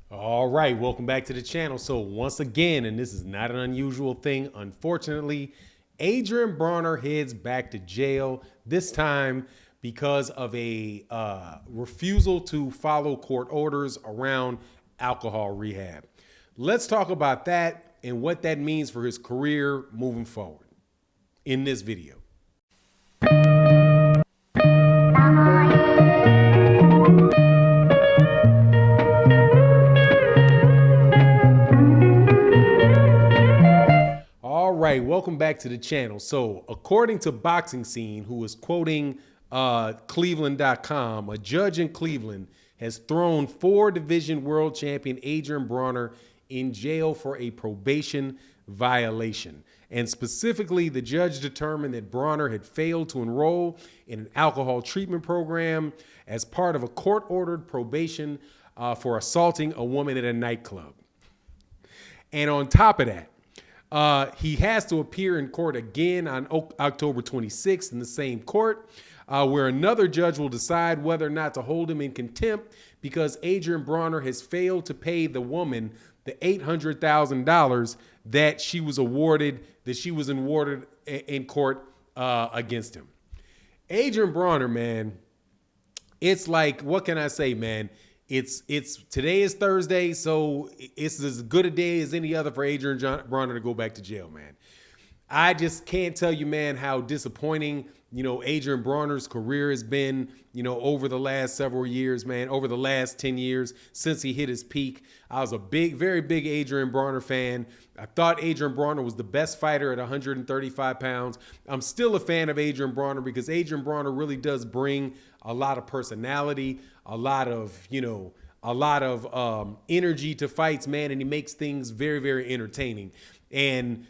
All right, welcome back to the channel. So once again, and this is not an unusual thing, unfortunately, Adrien Broner heads back to jail, this time because of a refusal to follow court orders around alcohol rehab. Let's talk about that and what that means for his career moving forward in this video. All right, welcome back to the channel. So according to Boxing Scene, who is quoting Cleveland.com, a judge in Cleveland has thrown 4-division world champion Adrien Broner in jail for a probation violation. And specifically, the judge determined that Broner had failed to enroll in an alcohol treatment program as part of a court-ordered probation for assaulting a woman at a nightclub. And on top of that, he has to appear in court again on October 26th in the same court, where another judge will decide whether or not to hold him in contempt because Adrien Broner has failed to pay the woman the $800,000 that she was awarded in court against him. Adrien Broner, man, it's like, what can I say, man? It's today is Thursday, so it's as good a day as any other for Adrien Broner to go back to jail, man. I just can't tell you, man, how disappointing, Adrien Broner's career has been, over the last several years, man, over the last 10 years since he hit his peak. I was a very big Adrien Broner fan. I thought Adrien Broner was the best fighter at 135 pounds. I'm still a fan of Adrien Broner because Adrien Broner really does bring a lot of personality, a lot of energy to fights, man, and he makes things very entertaining. And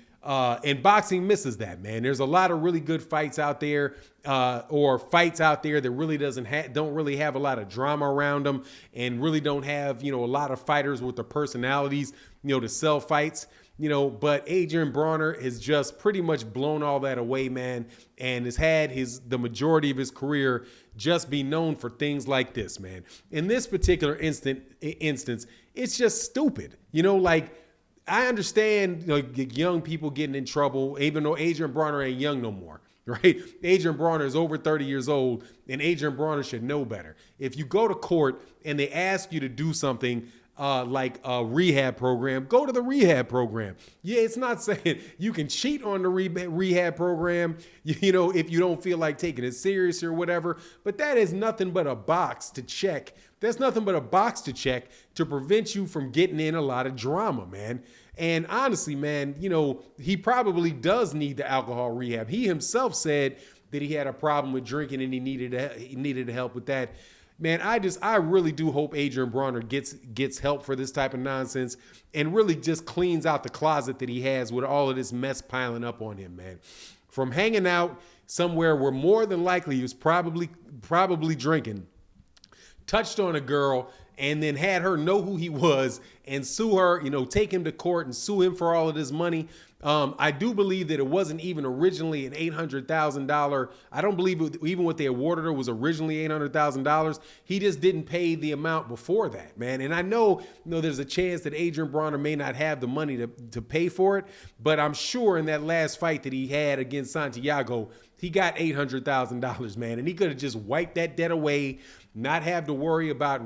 boxing misses that, man. There's a lot of really good fights out there, or fights out there that really don't really have a lot of drama around them, and really don't have a lot of fighters with the personalities to sell fights. But Adrien Broner has just pretty much blown all that away, man, and has had the majority of his career just be known for things like this, man. In this particular instance, it's just stupid. I understand young people getting in trouble, even though Adrien Broner ain't young no more, right? Adrien Broner is over 30 years old, and Adrien Broner should know better. If you go to court and they ask you to do something like a rehab program, go to the rehab program. Yeah, it's not saying you can cheat on the rehab program, if you don't feel like taking it serious or whatever, but that is nothing but a box to check. That's nothing but a box to check to prevent you from getting in a lot of drama, man. And honestly, man, he probably does need the alcohol rehab. He himself said that he had a problem with drinking and he needed help with that. Man, I really do hope Adrien Broner gets help for this type of nonsense and really just cleans out the closet that he has with all of this mess piling up on him, man. From hanging out somewhere where more than likely he was probably drinking, touched on a girl, and then had her know who he was and sue her, take him to court and sue him for all of this money. I do believe that it wasn't even originally an $800,000. I don't believe even what they awarded her was originally $800,000. He just didn't pay the amount before that, man. And I know, there's a chance that Adrien Broner may not have the money to pay for it, but I'm sure in that last fight that he had against Santiago, he got $800,000, man. And he could have just wiped that debt away, not have to worry about,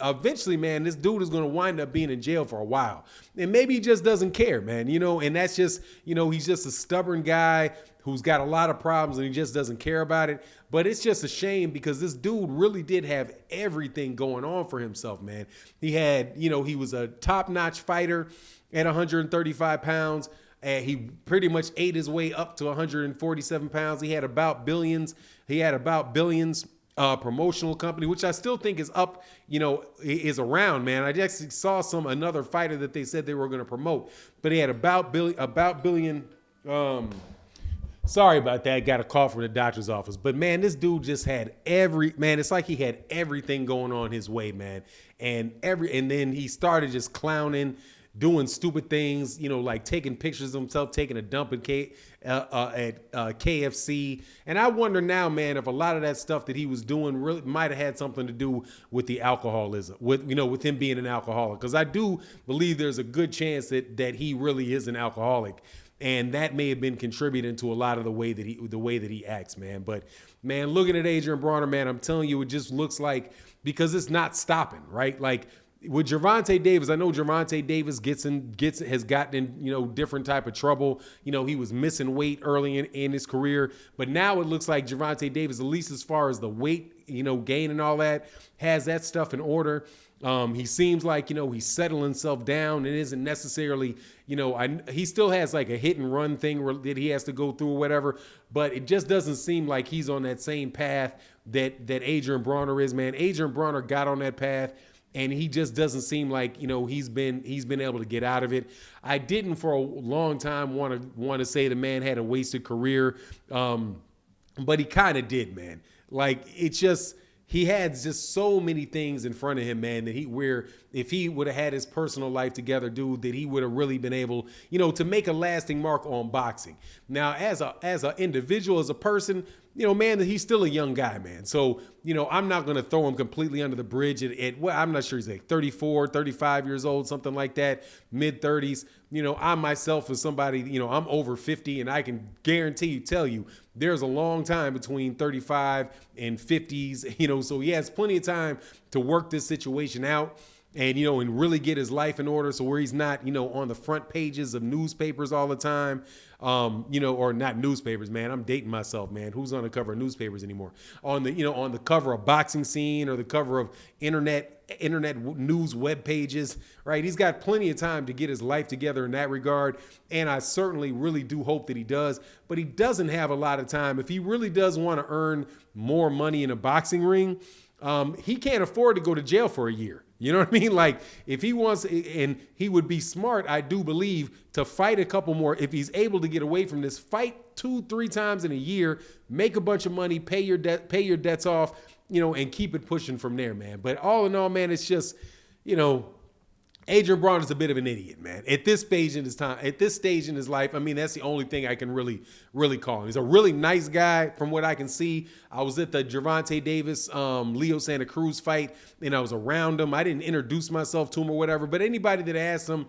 eventually, man, this dude is going to wind up being in jail for a while. And maybe he just doesn't care, man, and that's just, he's just a stubborn guy who's got a lot of problems and he just doesn't care about it. But it's just a shame because this dude really did have everything going on for himself, man. He had, he was a top-notch fighter at 135 pounds. He pretty much ate his way up to 147 pounds. He had about billions. Promotional company, which I still think is up, is around, man. I just saw another fighter that they said they were going to promote, but he had about billion. Sorry about that. Got a call from the doctor's office, but man, this dude just had it's like he had everything going on his way, man. And then he started just clowning doing stupid things, like taking pictures of himself, taking a dump at KFC. And I wonder now, man, if a lot of that stuff that he was doing really might have had something to do with the alcoholism, with him being an alcoholic. Because I do believe there's a good chance that he really is an alcoholic. And that may have been contributing to a lot of the way that he acts, man. But man, looking at Adrien Broner, man, I'm telling you, it just looks like, because it's not stopping, right? Like with Gervonta Davis, I know Gervonta Davis has gotten in, different type of trouble. He was missing weight early in his career, but now it looks like Gervonta Davis, at least as far as the weight, gain and all that, has that stuff in order. He seems like, he's settling himself down and isn't necessarily, he still has like a hit and run thing that he has to go through or whatever, but it just doesn't seem like he's on that same path that Adrien Broner is, man. Adrien Broner got on that path, and he just doesn't seem like, he's been able to get out of it. I didn't for a long time want to say the man had a wasted career, but he kind of did, man. Like, it's just, he had just so many things in front of him, man, that where if he would have had his personal life together, dude, that he would have really been able, to make a lasting mark on boxing. Now, as an individual, as a person, man, he's still a young guy, man. So, I'm not going to throw him completely under the bridge well, I'm not sure, he's like 34, 35 years old, something like that, mid 30s. I myself, as somebody, I'm over 50, and I can tell you, there's a long time between 35 and 50s, so he has plenty of time to work this situation out and, and really get his life in order. So where he's not, on the front pages of newspapers all the time, or not newspapers, man. I'm dating myself, man. Who's on the cover of newspapers anymore? On the cover of Boxing Scene or the cover of internet news web pages, right? He's got plenty of time to get his life together in that regard. And I certainly really do hope that he does, but he doesn't have a lot of time. If he really does want to earn more money in a boxing ring, he can't afford to go to jail for a year. You know what I mean? Like, if he wants, and he would be smart, I do believe, to fight a couple more. If he's able to get away from this, fight 2-3 times in a year, make a bunch of money, pay your debts off, and keep it pushing from there, man. But all in all, man, it's just, Adrien Broner is a bit of an idiot, man. At this stage in his life, I mean, that's the only thing I can really call him. He's a really nice guy from what I can see. I was at the Gervonta Davis, Leo Santa Cruz fight, and I was around him. I didn't introduce myself to him or whatever, but anybody that asked him,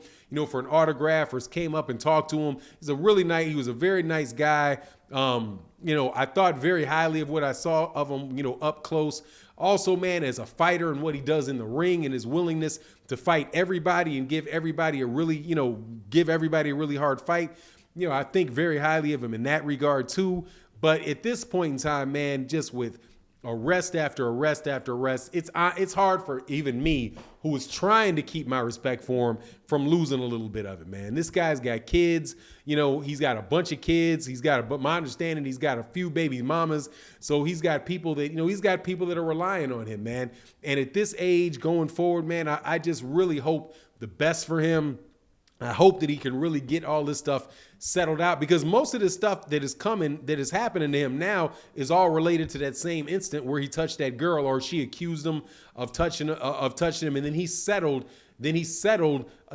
for an autograph or came up and talked to him, he was a very nice guy. I thought very highly of what I saw of him, up close. Also, man, as a fighter and what he does in the ring and his willingness to fight everybody and give everybody a really hard fight, I think very highly of him in that regard too. But at this point in time, man, just with arrest after arrest after arrest, it's hard for even me, who was trying to keep my respect for him, from losing a little bit of it, man. This guy's got kids, he's got a bunch of kids. But my understanding, he's got a few baby mamas. So he's got people that are relying on him, man. And at this age going forward, man, I just really hope the best for him. I hope that he can really get all this stuff settled out, because most of this stuff that is happening to him now is all related to that same instant where he touched that girl, or she accused him of touching him, and then he settled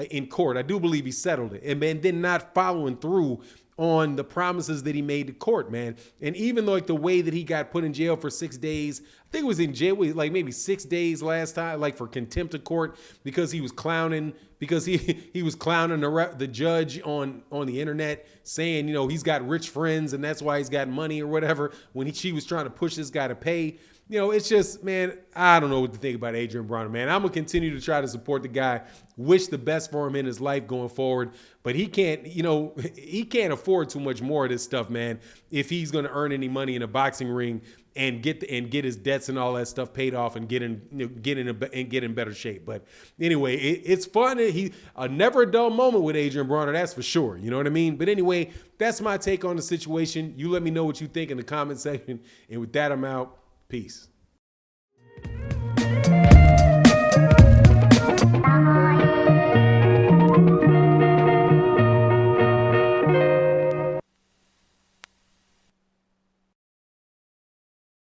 in court. I do believe he settled it, and then not following through on the promises that he made to court, man. And even though, like, the way that he got put in jail for 6 days, I think it was in jail like maybe 6 days last time, like for contempt of court, because he was clowning, the judge on the internet, saying, he's got rich friends and that's why he's got money or whatever, when she was trying to push this guy to pay. It's just, man, I don't know what to think about Adrien Broner, man. I'm going to continue to try to support the guy, wish the best for him in his life going forward, but he can't afford too much more of this stuff, man, if he's going to earn any money in a boxing ring and get his debts and all that stuff paid off and get in better shape. But anyway, it's fun. Never a dull moment with Adrien Broner, that's for sure. You know what I mean? But anyway, that's my take on the situation. You let me know what you think in the comment section. And with that, I'm out. Peace.